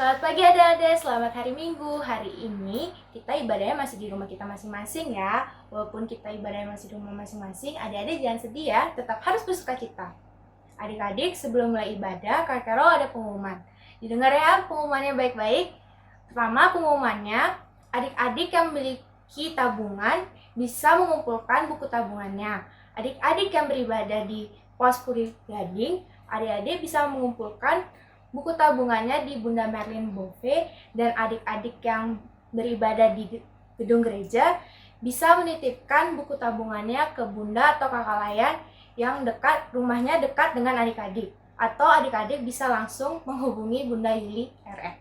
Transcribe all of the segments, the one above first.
Selamat pagi adik-adik, selamat hari Minggu. Hari ini kita ibadahnya masih di rumah kita masing-masing ya. Walaupun kita ibadahnya masih di rumah masing-masing, adik-adik jangan sedih ya, tetap harus bersukacita. Adik-adik, sebelum mulai ibadah, Kak Carol ada pengumuman. Didengar ya pengumumannya baik-baik. Pertama, pengumumannya, adik-adik yang memiliki tabungan bisa mengumpulkan buku tabungannya. Adik-adik yang beribadah di pos Puri Gading, adik-adik bisa mengumpulkan buku tabungannya di Bunda Merlin Bove, dan adik-adik yang beribadah di gedung gereja bisa menitipkan buku tabungannya ke Bunda atau Kakak Layan yang rumahnya dekat dengan adik-adik, atau adik-adik bisa langsung menghubungi Bunda Yuli RF.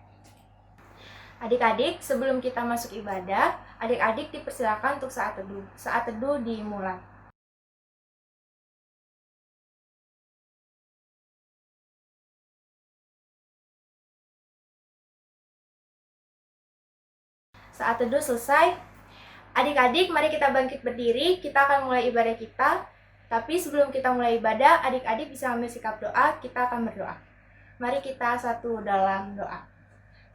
Adik-adik, sebelum kita masuk ibadah, adik-adik dipersilakan untuk saat teduh. Saat teduh dimulai. Saat teduh selesai, adik-adik mari kita bangkit berdiri, kita akan mulai ibadah kita. Tapi sebelum kita mulai ibadah, adik-adik bisa ambil sikap doa, kita akan berdoa. Mari kita satu dalam doa.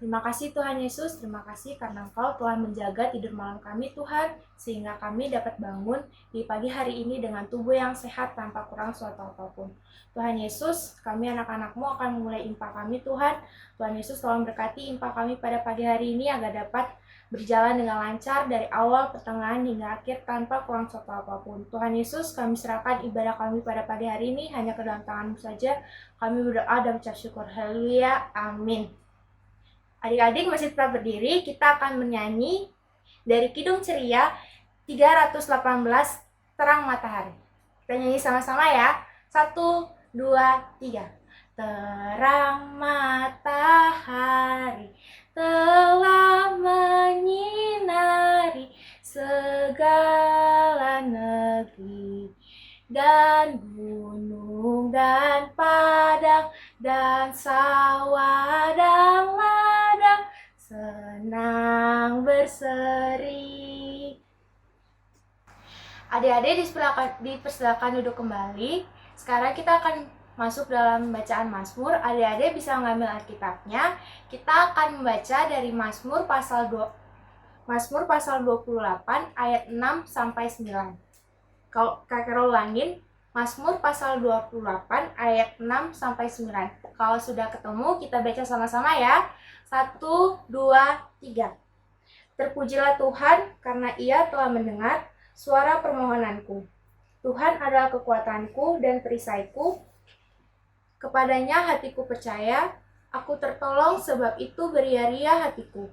Terima kasih Tuhan Yesus, terima kasih karena Engkau telah menjaga tidur malam kami Tuhan, sehingga kami dapat bangun di pagi hari ini dengan tubuh yang sehat tanpa kurang suatu apapun. Tuhan Yesus, kami anak-anak-Mu akan memulai impa kami Tuhan. Tuhan Yesus tolong berkati impa kami pada pagi hari ini agar dapat berjalan dengan lancar dari awal, pertengahan, hingga akhir tanpa kurang suatu apapun. Tuhan Yesus, kami serahkan ibadah kami pada pagi hari ini hanya ke dalam tangan-Mu saja. Kami berdoa dan mengucap syukur. Haleluya. Amin. Adik-adik masih tetap berdiri, kita akan menyanyi dari Kidung Ceria 318 Terang Matahari. Kita nyanyi sama-sama ya. 1, 2, 3. Terang matahari telah menyinari segala negeri, dan gunung dan padang dan sawah dan ladang senang berseri. Adik-adik dipersilakan duduk kembali. Sekarang kita akan masuk dalam bacaan Mazmur. Adik-adik bisa mengambil Alkitabnya. Kita akan membaca dari Mazmur pasal 28 ayat 6 sampai 9. Kalau Kak Carol ulangin, Mazmur pasal 28 ayat 6 sampai 9. Kalau sudah ketemu, kita baca sama-sama ya. 1, 2, 3. Terpujilah Tuhan karena Ia telah mendengar suara permohonanku. Tuhan adalah kekuatanku dan perisaiku. Kepadanya hatiku percaya, aku tertolong sebab itu beria-ria hatiku.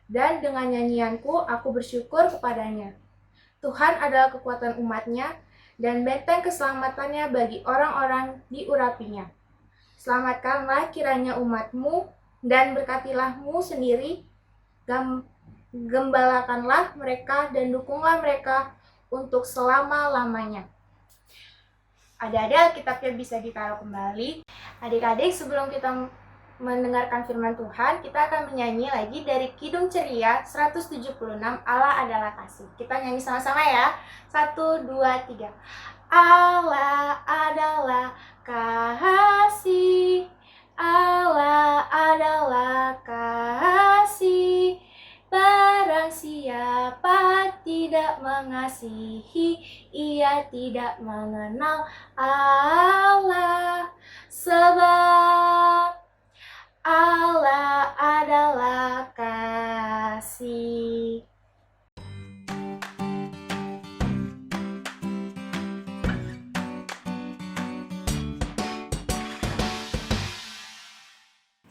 Dan dengan nyanyianku aku bersyukur kepadanya. Tuhan adalah kekuatan umat-Nya dan benteng keselamatannya bagi orang-orang diurapinya. Selamatkanlah kiranya umat-Mu dan berkatilah-Mu sendiri. Gembalakanlah mereka dan dukunglah mereka untuk selama-lamanya. Adik-adik, Alkitabnya bisa ditaruh kembali. Adik-adik, sebelum kita mendengarkan firman Tuhan, kita akan menyanyi lagi dari Kidung Ceria 176 Allah adalah kasih. Kita nyanyi sama-sama ya. 1, 2, 3. Allah adalah kasih. Allah adalah kasih. Barang siapa tidak mengasihi, ia tidak mengenal Allah. Sebab Allah adalah kasih.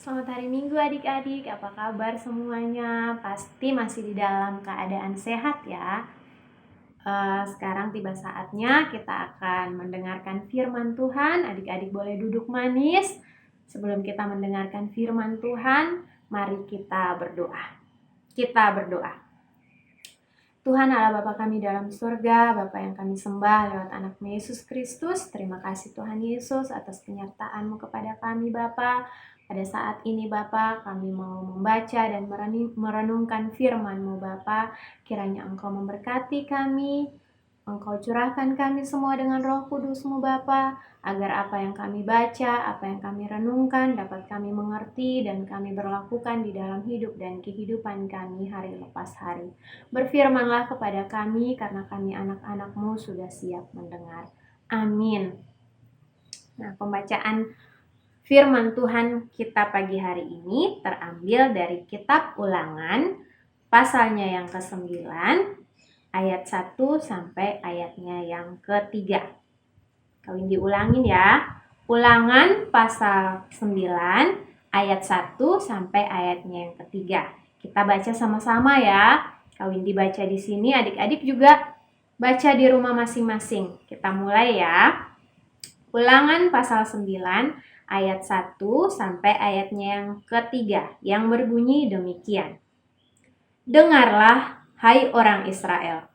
Selamat hari Minggu adik-adik, apa kabar semuanya? Pasti masih di dalam keadaan sehat ya. Sekarang tiba saatnya kita akan mendengarkan firman Tuhan. Adik-adik boleh duduk manis. Sebelum kita mendengarkan firman Tuhan, mari kita berdoa. Kita berdoa. Tuhan Allah Bapa kami dalam surga, Bapa yang kami sembah lewat anak-Mu Yesus Kristus. Terima kasih Tuhan Yesus atas penyertaan-Mu kepada kami Bapa. Pada saat ini Bapa, kami mau membaca dan merenungkan firman-Mu Bapa. Kiranya Engkau memberkati kami, Engkau curahkan kami semua dengan Roh Kudus-Mu Bapa, agar apa yang kami baca, apa yang kami renungkan dapat kami mengerti dan kami berlakukan di dalam hidup dan kehidupan kami hari lepas hari. Berfirmanlah kepada kami karena kami anak-anak-Mu sudah siap mendengar. Amin. Nah, pembacaan firman Tuhan kita pagi hari ini terambil dari kitab Ulangan, pasalnya yang ke-9, ayat 1 sampai ayatnya yang ketiga. Kawin diulangin ya. Ulangan pasal 9 ayat 1 sampai ayatnya yang ketiga. Kita baca sama-sama ya. Kawin dibaca di sini, adik-adik juga baca di rumah masing-masing. Kita mulai ya. Ulangan pasal 9 ayat 1 sampai ayatnya yang ketiga yang berbunyi demikian. Dengarlah, hai orang Israel.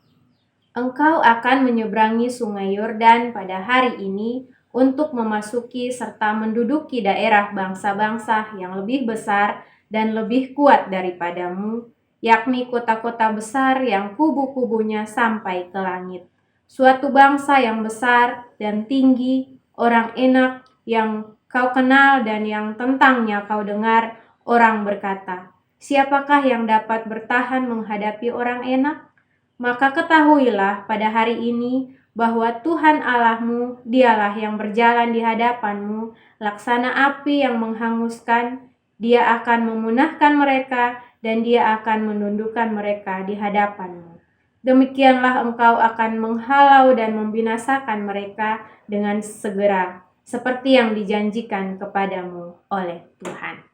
Engkau akan menyeberangi sungai Yordan pada hari ini untuk memasuki serta menduduki daerah bangsa-bangsa yang lebih besar dan lebih kuat daripadamu, yakni kota-kota besar yang kubu-kubunya sampai ke langit. Suatu bangsa yang besar dan tinggi, orang Enak yang kau kenal dan yang tentangnya kau dengar, orang berkata, siapakah yang dapat bertahan menghadapi orang Enak? Maka ketahuilah pada hari ini bahwa Tuhan Allahmu, dialah yang berjalan di hadapanmu, laksana api yang menghanguskan. Dia akan memunahkan mereka dan dia akan menundukkan mereka di hadapanmu. Demikianlah engkau akan menghalau dan membinasakan mereka dengan segera, seperti yang dijanjikan kepadamu oleh Tuhan.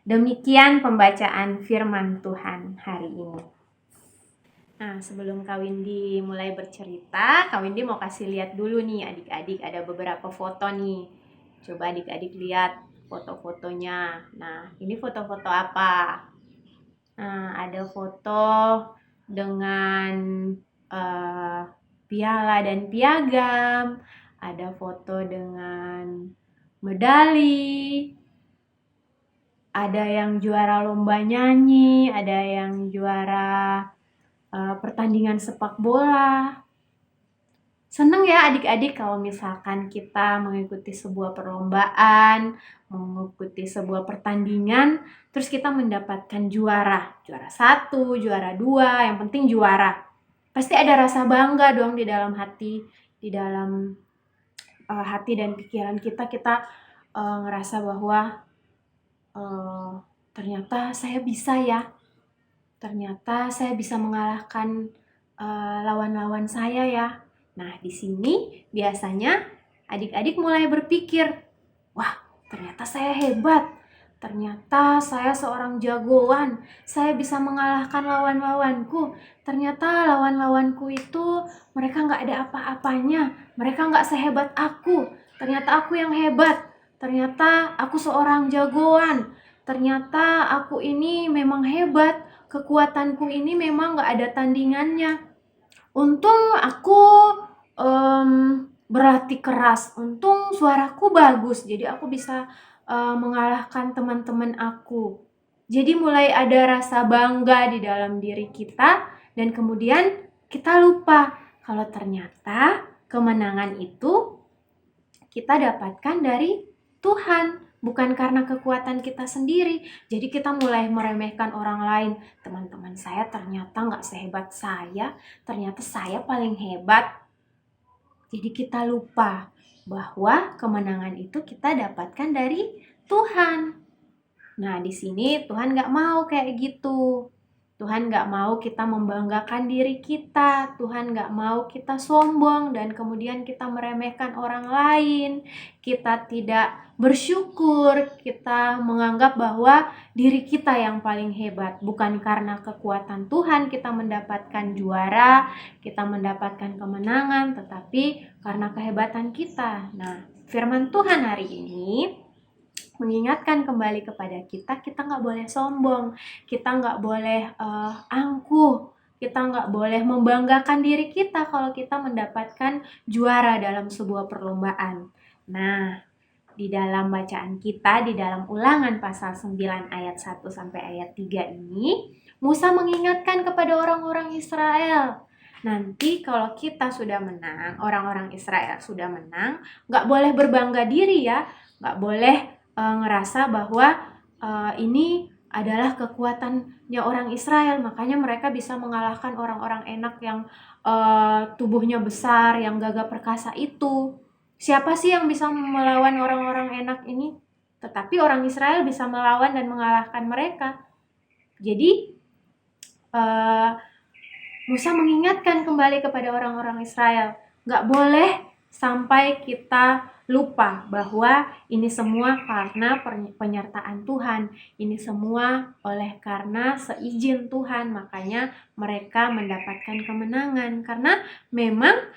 Demikian pembacaan firman Tuhan hari ini. Nah, sebelum Kak Windy mulai bercerita, Kak Windy mau kasih lihat dulu nih adik-adik, ada beberapa foto nih. Coba adik-adik lihat foto-fotonya. Nah, ini foto-foto apa? Nah, ada foto dengan piala dan piagam, ada foto dengan medali, ada yang juara lomba nyanyi, ada yang juara pertandingan sepak bola. Seneng ya adik-adik kalau misalkan kita mengikuti sebuah perlombaan, mengikuti sebuah pertandingan, terus kita mendapatkan juara 1, juara 2, yang penting juara. Pasti ada rasa bangga dong di dalam hati, hati dan pikiran kita ngerasa bahwa ternyata saya bisa ya. Ternyata saya bisa mengalahkan lawan-lawan saya ya. Nah, di sini biasanya adik-adik mulai berpikir, wah, ternyata saya hebat. Ternyata saya seorang jagoan. Saya bisa mengalahkan lawan-lawanku. Ternyata lawan-lawanku itu mereka nggak ada apa-apanya. Mereka nggak sehebat aku. Ternyata aku yang hebat. Ternyata aku seorang jagoan. Ternyata aku ini memang hebat. Kekuatanku ini memang gak ada tandingannya. Untung aku berlatih keras. Untung suaraku bagus. Jadi aku bisa mengalahkan teman-teman aku. Jadi mulai ada rasa bangga di dalam diri kita. Dan kemudian kita lupa kalau ternyata kemenangan itu kita dapatkan dari Tuhan. Bukan karena kekuatan kita sendiri. Jadi kita mulai meremehkan orang lain. Teman-teman saya ternyata gak sehebat saya. Ternyata saya paling hebat. Jadi kita lupa bahwa kemenangan itu kita dapatkan dari Tuhan. Nah, di sini Tuhan gak mau kayak gitu. Tuhan gak mau kita membanggakan diri kita. Tuhan gak mau kita sombong dan kemudian kita meremehkan orang lain. Kita tidak bersyukur. Kita menganggap bahwa diri kita yang paling hebat. Bukan karena kekuatan Tuhan kita mendapatkan juara, kita mendapatkan kemenangan, tetapi karena kehebatan kita. Nah, firman Tuhan hari ini mengingatkan kembali kepada kita nggak boleh sombong, kita nggak boleh angkuh, kita nggak boleh membanggakan diri kita kalau kita mendapatkan juara dalam sebuah perlombaan. Nah, di dalam bacaan kita, di dalam Ulangan pasal 9 ayat 1 sampai ayat 3 ini, Musa mengingatkan kepada orang-orang Israel, Nanti kalau kita sudah menang, orang-orang Israel sudah menang, nggak boleh berbangga diri ya, nggak boleh ngerasa bahwa ini adalah kekuatannya orang Israel, makanya mereka bisa mengalahkan orang-orang enak yang tubuhnya besar, yang gagah perkasa itu. Siapa sih yang bisa melawan orang-orang enak ini? Tetapi orang Israel bisa melawan dan mengalahkan mereka. Jadi Musa mengingatkan kembali kepada orang-orang Israel, nggak boleh sampai kita lupa bahwa ini semua karena penyertaan Tuhan, ini semua oleh karena seizin Tuhan, makanya mereka mendapatkan kemenangan, karena memang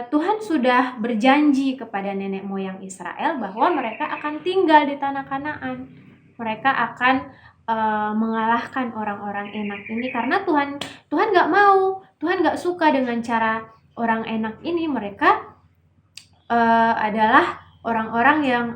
Tuhan sudah berjanji kepada nenek moyang Israel bahwa mereka akan tinggal di tanah Kanaan, mereka akan mengalahkan orang-orang enak ini, karena Tuhan nggak mau, Tuhan nggak suka dengan cara orang enak ini. Mereka adalah orang-orang yang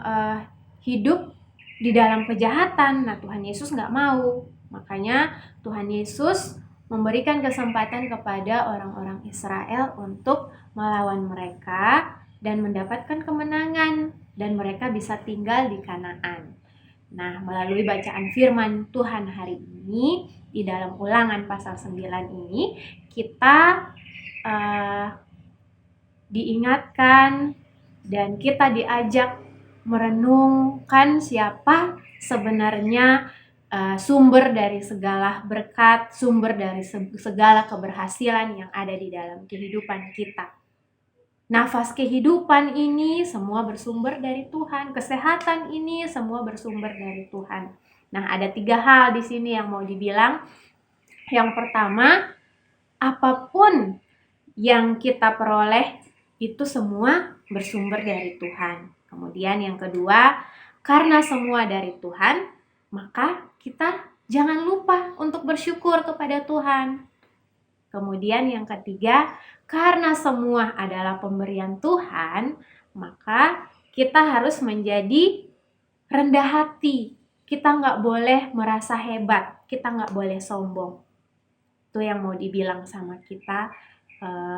hidup di dalam kejahatan. Nah, Tuhan Yesus nggak mau. Makanya Tuhan Yesus memberikan kesempatan kepada orang-orang Israel untuk melawan mereka dan mendapatkan kemenangan, dan mereka bisa tinggal di Kanaan. Nah, melalui bacaan firman Tuhan hari ini di dalam Ulangan pasal 9 ini, kita diingatkan dan kita diajak merenungkan siapa sebenarnya sumber dari segala berkat, sumber dari segala keberhasilan yang ada di dalam kehidupan kita. Nafas kehidupan ini semua bersumber dari Tuhan. Kesehatan ini semua bersumber dari Tuhan. Nah, ada 3 hal di sini yang mau dibilang. Yang pertama, apapun yang kita peroleh itu semua bersumber dari Tuhan. Kemudian yang kedua, karena semua dari Tuhan, maka kita jangan lupa untuk bersyukur kepada Tuhan. Kemudian yang ketiga, karena semua adalah pemberian Tuhan, maka kita harus menjadi rendah hati. Kita nggak boleh merasa hebat, kita nggak boleh sombong. Itu yang mau dibilang sama kita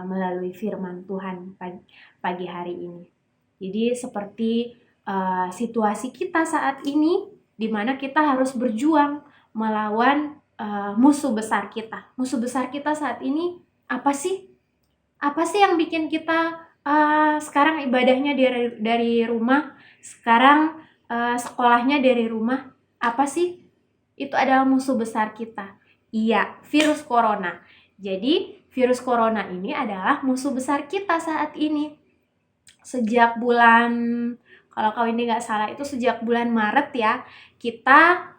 melalui firman Tuhan pagi hari ini. Jadi seperti situasi kita saat ini, di mana kita harus berjuang melawan musuh besar kita. Musuh besar kita saat ini apa sih? Apa sih yang bikin kita sekarang ibadahnya dari rumah, sekarang sekolahnya dari rumah? Apa sih? Itu adalah musuh besar kita. Iya, virus corona. Jadi virus corona ini adalah musuh besar kita saat ini. Sejak bulan, kalau kau ini nggak salah itu sejak bulan Maret ya, kita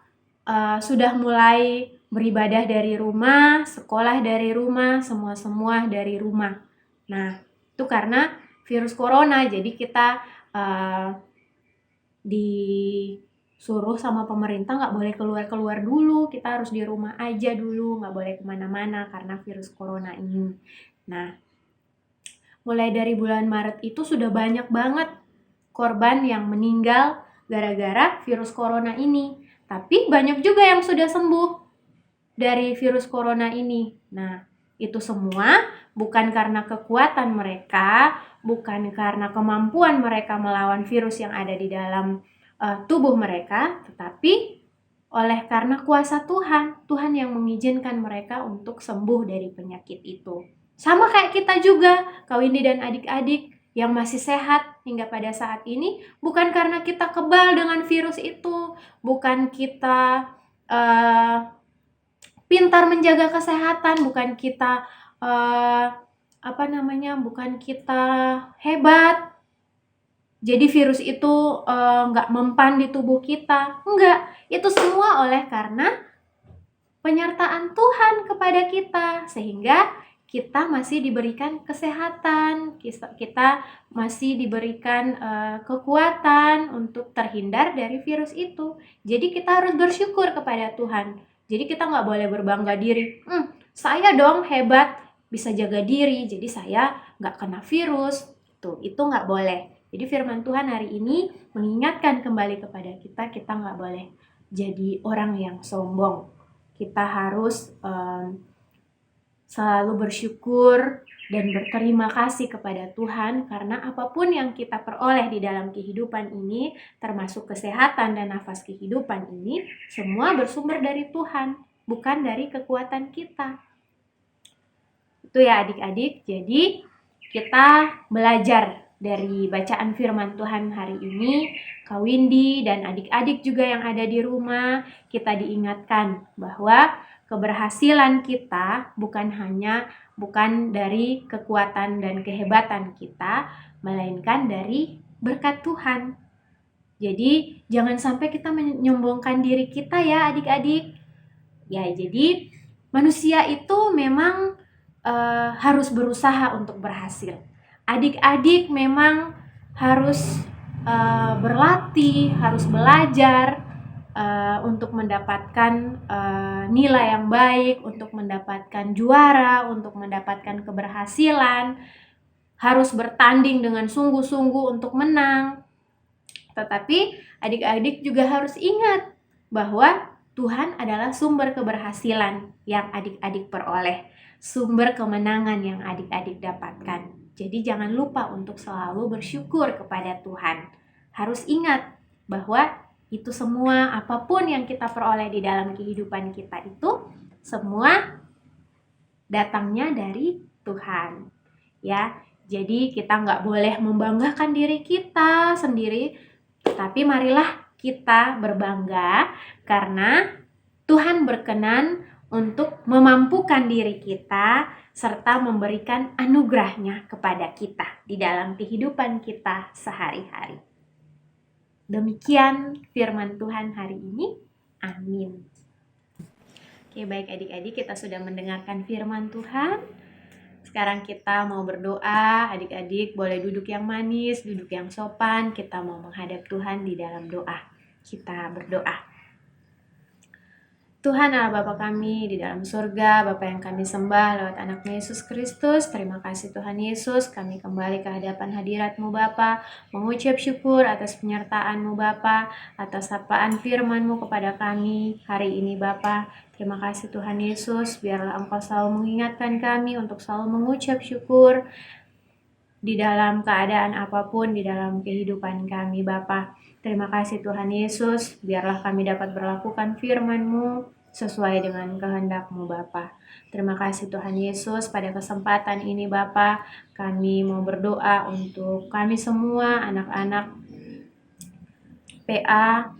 sudah mulai beribadah dari rumah, sekolah dari rumah, semua dari rumah. Nah, itu karena virus corona, jadi kita disuruh sama pemerintah nggak boleh keluar-keluar dulu, kita harus di rumah aja dulu, nggak boleh kemana-mana karena virus corona ini. Nah, mulai dari bulan Maret itu sudah banyak banget korban yang meninggal gara-gara virus corona ini. Tapi banyak juga yang sudah sembuh dari virus corona ini. Nah, itu semua bukan karena kekuatan mereka, bukan karena kemampuan mereka melawan virus yang ada di dalam tubuh mereka, tetapi oleh karena kuasa Tuhan, Tuhan yang mengizinkan mereka untuk sembuh dari penyakit itu. Sama kayak kita juga, Kak Windy dan adik-adik yang masih sehat hingga pada saat ini, bukan karena kita kebal dengan virus itu, bukan kita pintar menjaga kesehatan, bukan kita bukan kita hebat, jadi virus itu nggak mempan di tubuh kita. Enggak, itu semua oleh karena penyertaan Tuhan kepada kita, sehingga kita masih diberikan kesehatan, kita masih diberikan kekuatan untuk terhindar dari virus itu. Jadi kita harus bersyukur kepada Tuhan. Jadi kita nggak boleh berbangga diri, saya dong hebat, bisa jaga diri, jadi saya nggak kena virus. Itu nggak boleh. Jadi firman Tuhan hari ini mengingatkan kembali kepada kita nggak boleh jadi orang yang sombong. Kita harus selalu bersyukur dan berterima kasih kepada Tuhan karena apapun yang kita peroleh di dalam kehidupan ini, termasuk kesehatan dan nafas kehidupan ini, semua bersumber dari Tuhan, bukan dari kekuatan kita. Itu ya adik-adik. Jadi kita belajar dari bacaan firman Tuhan hari ini. Kak Windy dan adik-adik juga yang ada di rumah, kita diingatkan bahwa keberhasilan kita bukan dari kekuatan dan kehebatan kita, melainkan dari berkat Tuhan. Jadi jangan sampai kita menyombongkan diri kita ya adik-adik. Ya, jadi manusia itu memang harus berusaha untuk berhasil. Adik-adik memang harus berlatih, harus belajar untuk mendapatkan nilai yang baik, untuk mendapatkan juara, untuk mendapatkan keberhasilan, harus bertanding dengan sungguh-sungguh untuk menang. Tetapi adik-adik juga harus ingat bahwa Tuhan adalah sumber keberhasilan yang adik-adik peroleh, sumber kemenangan yang adik-adik dapatkan. Jadi jangan lupa untuk selalu bersyukur kepada Tuhan. Harus ingat bahwa itu semua, apapun yang kita peroleh di dalam kehidupan kita itu semua datangnya dari Tuhan. Ya, jadi kita nggak boleh membanggakan diri kita sendiri, tapi marilah kita berbangga karena Tuhan berkenan untuk memampukan diri kita serta memberikan anugerahnya kepada kita di dalam kehidupan kita sehari-hari. Demikian firman Tuhan hari ini. Amin. Oke, baik adik-adik, kita sudah mendengarkan firman Tuhan. Sekarang kita mau berdoa. Adik-adik boleh duduk yang manis, duduk yang sopan. Kita mau menghadap Tuhan di dalam doa. Kita berdoa. Tuhan Allah Bapa kami di dalam surga, Bapa yang kami sembah lewat anak-Mu Yesus Kristus. Terima kasih Tuhan Yesus, kami kembali ke hadapan hadirat-Mu Bapa, mengucap syukur atas penyertaan-Mu Bapa, atas sapaan firman-Mu kepada kami hari ini Bapa. Terima kasih Tuhan Yesus, biarlah Engkau selalu mengingatkan kami untuk selalu mengucap syukur di dalam keadaan apapun di dalam kehidupan kami Bapa. Terima kasih Tuhan Yesus, biarlah kami dapat berlakukan firman-Mu sesuai dengan kehendak-Mu Bapa. Terima kasih Tuhan Yesus, pada kesempatan ini Bapa, kami mau berdoa untuk kami semua anak-anak PA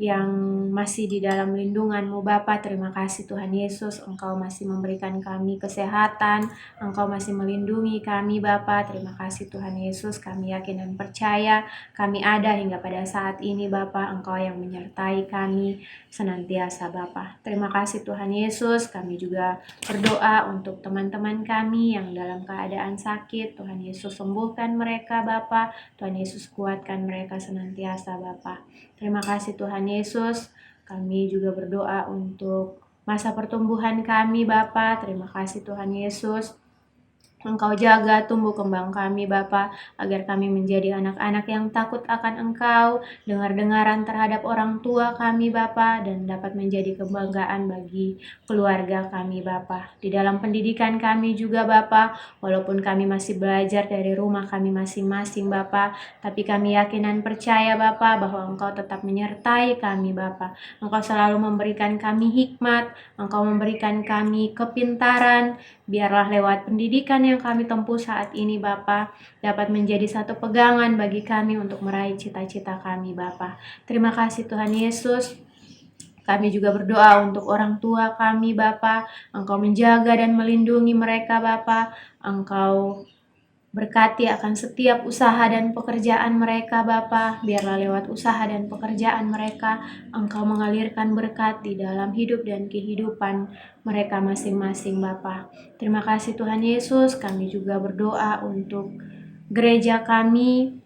yang masih di dalam lindungan-Mu Bapa. Terima kasih Tuhan Yesus, Engkau masih memberikan kami kesehatan, Engkau masih melindungi kami Bapa. Terima kasih Tuhan Yesus, kami yakin dan percaya kami ada hingga pada saat ini Bapa, Engkau yang menyertai kami senantiasa Bapa. Terima kasih Tuhan Yesus, kami juga berdoa untuk teman-teman kami yang dalam keadaan sakit. Tuhan Yesus sembuhkan mereka Bapa, Tuhan Yesus kuatkan mereka senantiasa Bapa. Terima kasih Tuhan Yesus, kami juga berdoa untuk masa pertumbuhan kami Bapa. Terima kasih Tuhan Yesus, Engkau jaga tumbuh kembang kami Bapa, agar kami menjadi anak-anak yang takut akan Engkau, dengar-dengaran terhadap orang tua kami Bapa, dan dapat menjadi kebanggaan bagi keluarga kami Bapa. Di dalam pendidikan kami juga Bapa, walaupun kami masih belajar dari rumah kami masing-masing Bapa, tapi kami yakin dan percaya Bapa bahwa Engkau tetap menyertai kami Bapa. Engkau selalu memberikan kami hikmat, Engkau memberikan kami kepintaran, biarlah lewat pendidikan yang kami tempuh saat ini Bapa, dapat menjadi satu pegangan bagi kami untuk meraih cita-cita kami Bapa. Terima kasih Tuhan Yesus. Kami juga berdoa untuk orang tua kami Bapa, Engkau menjaga dan melindungi mereka Bapa, Engkau berkati akan setiap usaha dan pekerjaan mereka Bapa. Biarlah lewat usaha dan pekerjaan mereka Engkau mengalirkan berkat di dalam hidup dan kehidupan mereka masing-masing Bapa. Terima kasih Tuhan Yesus, kami juga berdoa untuk gereja kami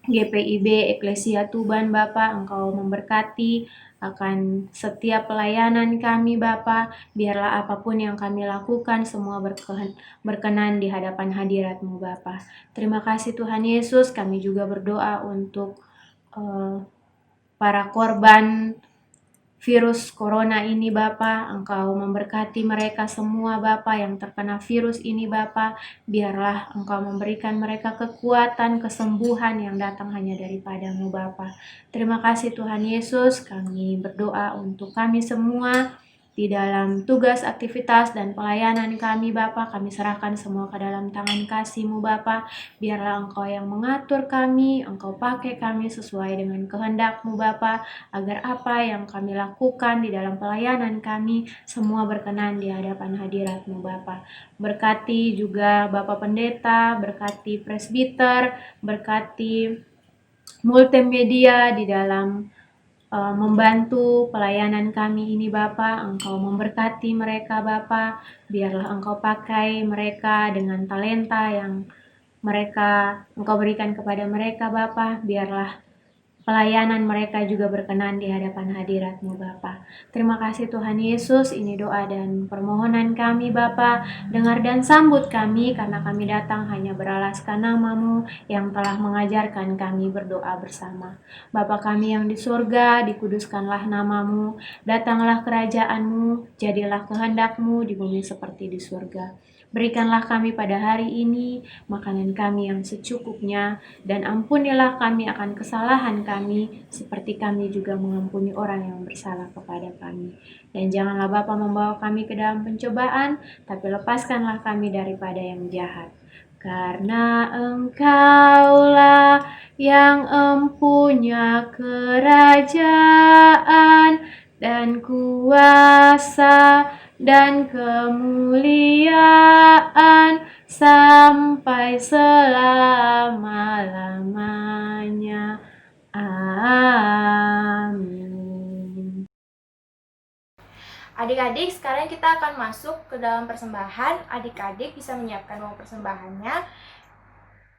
GPIB Eklesia Tuban Bapa, Engkau memberkati akan setiap pelayanan kami Bapa. Biarlah apapun yang kami lakukan semua berkenan di hadapan hadirat-Mu Bapa. Terima kasih Tuhan Yesus, kami juga berdoa untuk para korban virus corona ini Bapa. Engkau memberkati mereka semua Bapa yang terkena virus ini Bapa. Biarlah Engkau memberikan mereka kekuatan, kesembuhan yang datang hanya daripada-Mu Bapa. Terima kasih Tuhan Yesus, kami berdoa untuk kami semua di dalam tugas, aktivitas, dan pelayanan kami Bapa. Kami serahkan semua ke dalam tangan kasih-Mu Bapa. Biarlah Engkau yang mengatur kami, Engkau pakai kami sesuai dengan kehendak-Mu Bapa, agar apa yang kami lakukan di dalam pelayanan kami semua berkenan di hadapan hadirat-Mu Bapa. Berkati juga Bapak Pendeta, berkati presbiter, berkati multimedia di dalam membantu pelayanan kami ini Bapa. Engkau memberkati mereka Bapa. Biarlah Engkau pakai mereka dengan talenta yang Engkau berikan kepada mereka Bapa. Biarlah pelayanan mereka juga berkenan di hadapan hadirat-Mu Bapa. Terima kasih Tuhan Yesus, ini doa dan permohonan kami Bapa. Dengar dan sambut kami, karena kami datang hanya beralaskan nama-Mu yang telah mengajarkan kami berdoa bersama. Bapa kami yang di surga, dikuduskanlah nama-Mu, datanglah kerajaan-Mu, jadilah kehendak-Mu di bumi seperti di surga. Berikanlah kami pada hari ini makanan kami yang secukupnya, dan ampunilah kami akan kesalahan kami, seperti kami juga mengampuni orang yang bersalah kepada kami. Dan janganlah Bapa membawa kami ke dalam pencobaan, tapi lepaskanlah kami daripada yang jahat. Karena Engkaulah yang empunya kerajaan dan kuasa dan kemuliaan sampai selama-lamanya. Amin. Adik-adik, sekarang kita akan masuk ke dalam persembahan. Adik-adik bisa menyiapkan uang persembahannya.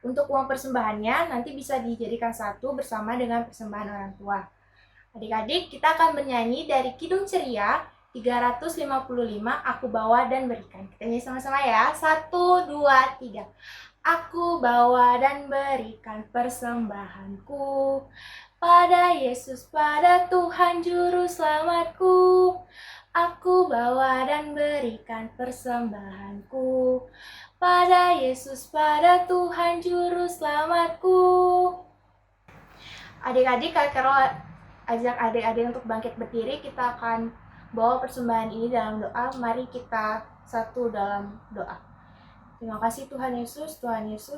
Untuk uang persembahannya nanti bisa dijadikan satu bersama dengan persembahan orang tua. Adik-adik, kita akan bernyanyi dari Kidung Ceria 355, Aku Bawa dan Berikan. Kita nyanyi sama-sama ya. 1, 2, 3. Aku bawa dan berikan persembahanku pada Yesus, pada Tuhan Juru Selamatku. Aku bawa dan berikan persembahanku pada Yesus, pada Tuhan Juru Selamatku. Adik-adik, Kak Carol ajak adik-adik untuk bangkit berdiri. Kita akan bawa persembahan ini dalam doa. Mari kita satu dalam doa. Terima kasih Tuhan Yesus,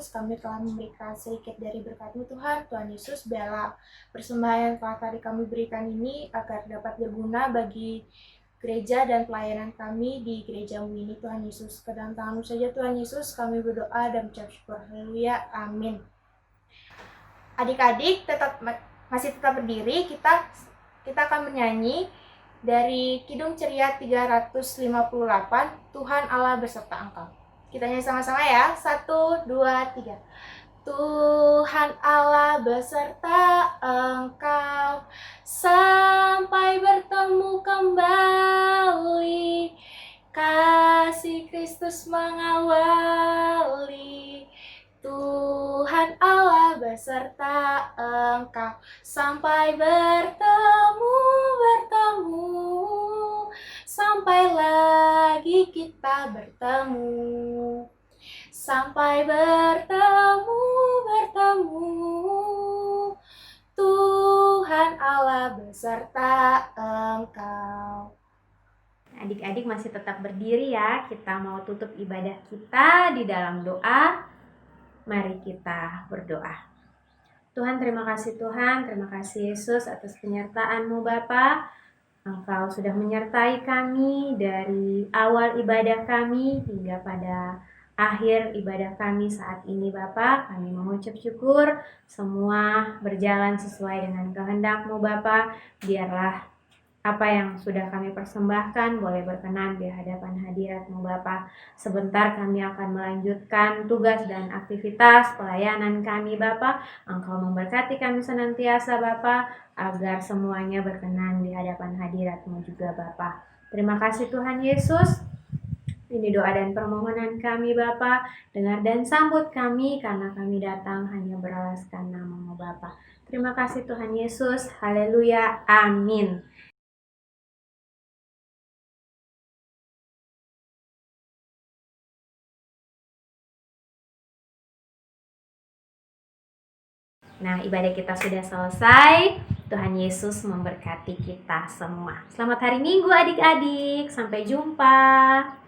kami telah memberikan sedikit dari berkat-Mu Tuhan. Tuhan Yesus, biarlah persembahan yang telah tadi kami berikan ini agar dapat berguna bagi gereja dan pelayanan kami di gereja-Mu ini. Tuhan Yesus, ke dalam tangan-Mu saja Tuhan Yesus, kami berdoa dan mengucap syukur. Haleluya, amin. Adik-adik masih tetap berdiri, kita akan bernyanyi dari Kidung Ceria 358, Tuhan Allah beserta Engkau. Kita nyanyi sama-sama ya. 1, 2, 3. Tuhan Allah beserta Engkau sampai bertemu kembali. Kasih Kristus mengawali. Tuhan Allah beserta Engkau sampai bertemu, sampai lagi kita bertemu, sampai bertemu, Tuhan Allah beserta Engkau. Adik-adik masih tetap berdiri ya. Kita mau tutup ibadah kita di dalam doa. Mari kita berdoa. Tuhan, terima kasih Tuhan, terima kasih Yesus atas penyertaan-Mu Bapa. Engkau sudah menyertai kami dari awal ibadah kami hingga pada akhir ibadah kami saat ini Bapa. Kami mengucap syukur semua berjalan sesuai dengan kehendak-Mu Bapa. Biarlah apa yang sudah kami persembahkan boleh berkenan di hadapan hadirat-Mu Bapa. Sebentar kami akan melanjutkan tugas dan aktivitas pelayanan kami Bapa. Engkau memberkati kami senantiasa Bapa, agar semuanya berkenan di hadapan hadirat-Mu juga Bapa. Terima kasih Tuhan Yesus. Ini doa dan permohonan kami Bapa. Dengar dan sambut kami, karena kami datang hanya beralaskan nama-Mu Bapa. Terima kasih Tuhan Yesus. Haleluya. Amin. Nah, ibadah kita sudah selesai. Tuhan Yesus memberkati kita semua. Selamat hari Minggu adik-adik. Sampai jumpa.